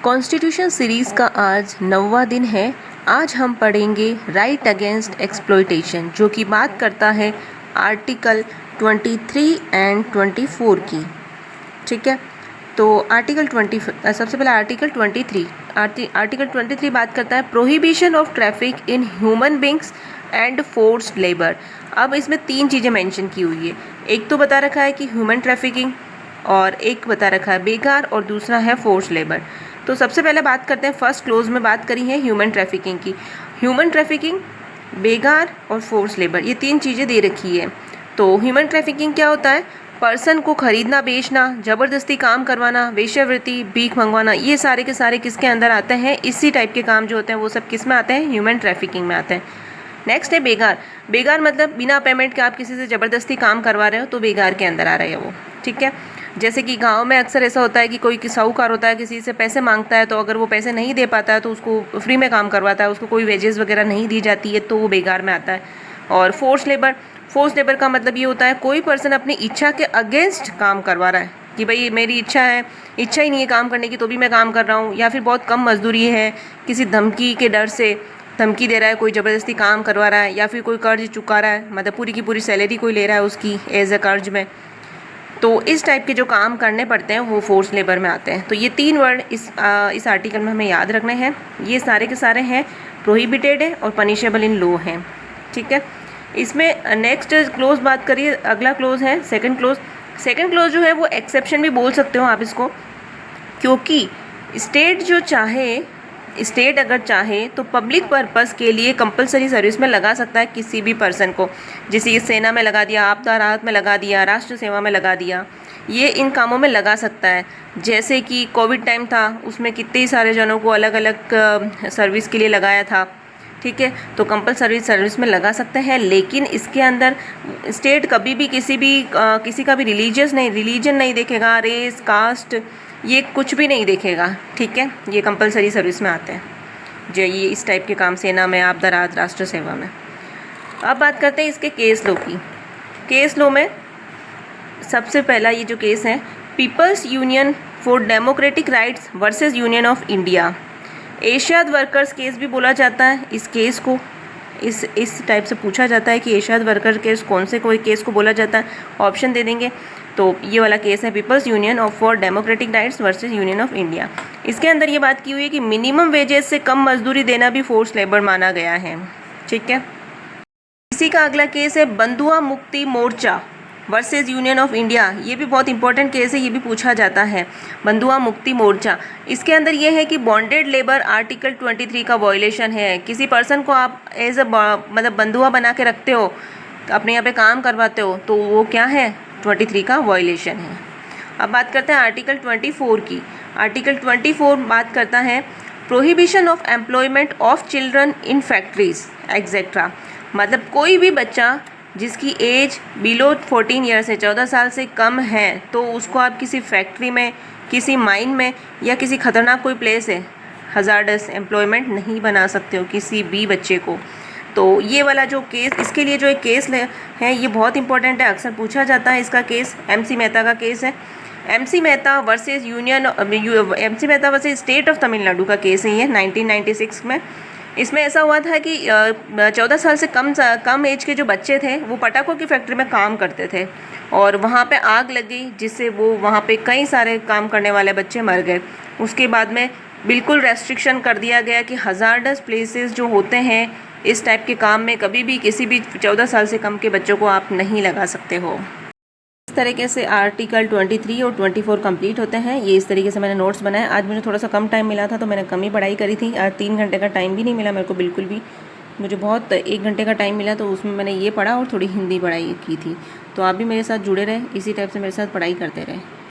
Constitution series का आज 9वां दिन है। आज हम पढ़ेंगे राइट अगेंस्ट एक्सप्लॉयटेशन, जो कि बात करता है आर्टिकल 23 एंड 24 की। ठीक है, तो आर्टिकल 20 सबसे पहले आर्टिकल 23 बात करता है prohibition of traffic in human beings and forced labour. अब इसमें 3 चीज़ें मेंशन की हुई है। एक तो बता रखा है कि ह्यूमन ट्रैफिकिंग, और एक बता रखा है बेकार, और दूसरा है फोर्स्ड लेबर। तो सबसे पहले बात करते हैं, फर्स्ट क्लोज में बात करी है ह्यूमन ट्रैफिकिंग की। ह्यूमन ट्रैफिकिंग, बेगार और फोर्स लेबर, ये 3 चीज़ें दे रखी है। तो ह्यूमन ट्रैफिकिंग क्या होता है? पर्सन को खरीदना, बेचना, ज़बरदस्ती काम करवाना, वेश्यावृत्ति, भीख मंगवाना, ये सारे के सारे किसके अंदर आते हैं? इसी टाइप के काम जो होते हैं वो सब किस में आते हैं? ह्यूमन ट्रैफिकिंग में आते हैं। नेक्स्ट है बेगार। बेगार मतलब बिना पेमेंट के आप किसी से ज़बरदस्ती काम करवा रहे हो, तो बेगार के अंदर आ रहे हैं वो। ठीक है, जैसे कि गांव में अक्सर ऐसा होता है कि कोई साहूकार होता है, किसी से पैसे मांगता है, तो अगर वो पैसे नहीं दे पाता है तो उसको फ्री में काम करवाता है, उसको कोई वेजेस वगैरह नहीं दी जाती है, तो वो बेगार में आता है। और फोर्स लेबर का मतलब ये होता है कोई पर्सन अपनी इच्छा के अगेंस्ट काम करवा रहा है, कि भाई मेरी इच्छा ही नहीं है काम करने की, तो भी मैं काम कर रहा हूँ। या फिर बहुत कम मजदूरी है, किसी धमकी के डर से धमकी दे रहा है, कोई ज़बरदस्ती काम करवा रहा है, या फिर कोई कर्ज चुका रहा है, मतलब पूरी की पूरी सैलरी कोई ले रहा है उसकी एज ए कर्ज में। तो इस टाइप के जो काम करने पड़ते हैं वो फोर्स लेबर में आते हैं। तो ये 3 वर्ड इस आर्टिकल में हमें याद रखने हैं। ये सारे के सारे हैं प्रोहिबिटेड है और पनिशेबल इन लॉ हैं। ठीक है, इसमें नेक्स्ट क्लोज बात करिए। अगला क्लोज है सेकंड क्लोज जो है वो एक्सेप्शन भी बोल सकते हो आप इसको, क्योंकि स्टेट अगर चाहे तो पब्लिक पर्पस के लिए कंपलसरी सर्विस में लगा सकता है किसी भी पर्सन को। जैसे सेना में लगा दिया, आपदा राहत में लगा दिया, राष्ट्र सेवा में लगा दिया, ये इन कामों में लगा सकता है। जैसे कि कोविड टाइम था, उसमें कितने सारे जनों को अलग अलग सर्विस के लिए लगाया था। ठीक है, तो कंपलसरी सर्विस में लगा सकते हैं, लेकिन इसके अंदर स्टेट कभी भी किसी का भी रिलीजन नहीं देखेगा, रेस, कास्ट, ये कुछ भी नहीं देखेगा। ठीक है, ये कंपलसरी सर्विस में आते हैं जो ये इस टाइप के काम, सेना में, आपदा राहत, राष्ट्र सेवा में। अब बात करते हैं इसके केस लॉ की। केस लॉ में सबसे पहला ये जो केस है, peoples union for democratic rights versus union of India. Asiad workers case भी बोला जाता है। इस केस को इस टाइप से पूछा जाता है कि एशियाद वर्कर केस कोई केस को बोला जाता है। ऑप्शन दे देंगे, तो ये वाला केस है peoples union of for democratic rights versus union of India. इसके अंदर ये बात की हुई है कि मिनिमम वेजेस से कम मजदूरी देना भी फोर्स लेबर माना गया है। ठीक है, इसी का अगला केस है बंधुआ Mukti Morcha versus union of India. ये भी बहुत इंपॉर्टेंट केस है, ये भी पूछा जाता है। बंधुआ मुक्ति मोर्चा, इसके अंदर ये है कि बॉन्डेड लेबर आर्टिकल 23 का वॉयलेशन है। किसी पर्सन को आप एज अ मतलब बंधुआ बना के रखते हो, अपने यहाँ पे काम करवाते हो, तो वो क्या है? 23 का वॉयलेशन है। अब बात करते हैं आर्टिकल 24 की। आर्टिकल 24 बात करता है prohibition of employment of children in factories etcetera. मतलब कोई भी बच्चा जिसकी एज बिलो 14 ईयर्स है, 14 साल से कम है, तो उसको आप किसी फैक्ट्री में, किसी माइन में, या किसी खतरनाक कोई प्लेस है, हजार्डस एम्प्लॉयमेंट नहीं बना सकते हो किसी भी बच्चे को। तो ये वाला जो केस, इसके लिए जो एक केस है ये बहुत इंपॉर्टेंट है, अक्सर पूछा जाता है। इसका केस MC मेहता का केस है। MC Mehta versus state of Tamil Nadu का केस है ये 1996 में। इसमें ऐसा हुआ था कि 14 साल से कम एज के जो बच्चे थे वो पटाखों की फैक्ट्री में काम करते थे, और वहाँ पे आग लग गई, जिससे वो वहाँ पे कई सारे काम करने वाले बच्चे मर गए। उसके बाद में बिल्कुल रेस्ट्रिक्शन कर दिया गया कि हजार्डस प्लेसेस जो होते हैं इस टाइप के काम में कभी भी किसी भी 14 साल से कम के बच्चों को आप नहीं लगा सकते हो। इस तरीके से आर्टिकल 23 और 24 कंप्लीट होते हैं। ये इस तरीके से मैंने नोट्स बनाए। आज मुझे थोड़ा सा कम टाइम मिला था, तो मैंने कम ही पढ़ाई करी थी। आज 3 घंटे का टाइम भी नहीं मिला मेरे को, बिल्कुल भी। मुझे बहुत 1 घंटे का टाइम मिला, तो उसमें मैंने ये पढ़ा और थोड़ी हिंदी पढ़ाई की थी। तो आप भी मेरे साथ जुड़े रहे, इसी टाइप से मेरे साथ पढ़ाई करते रहे।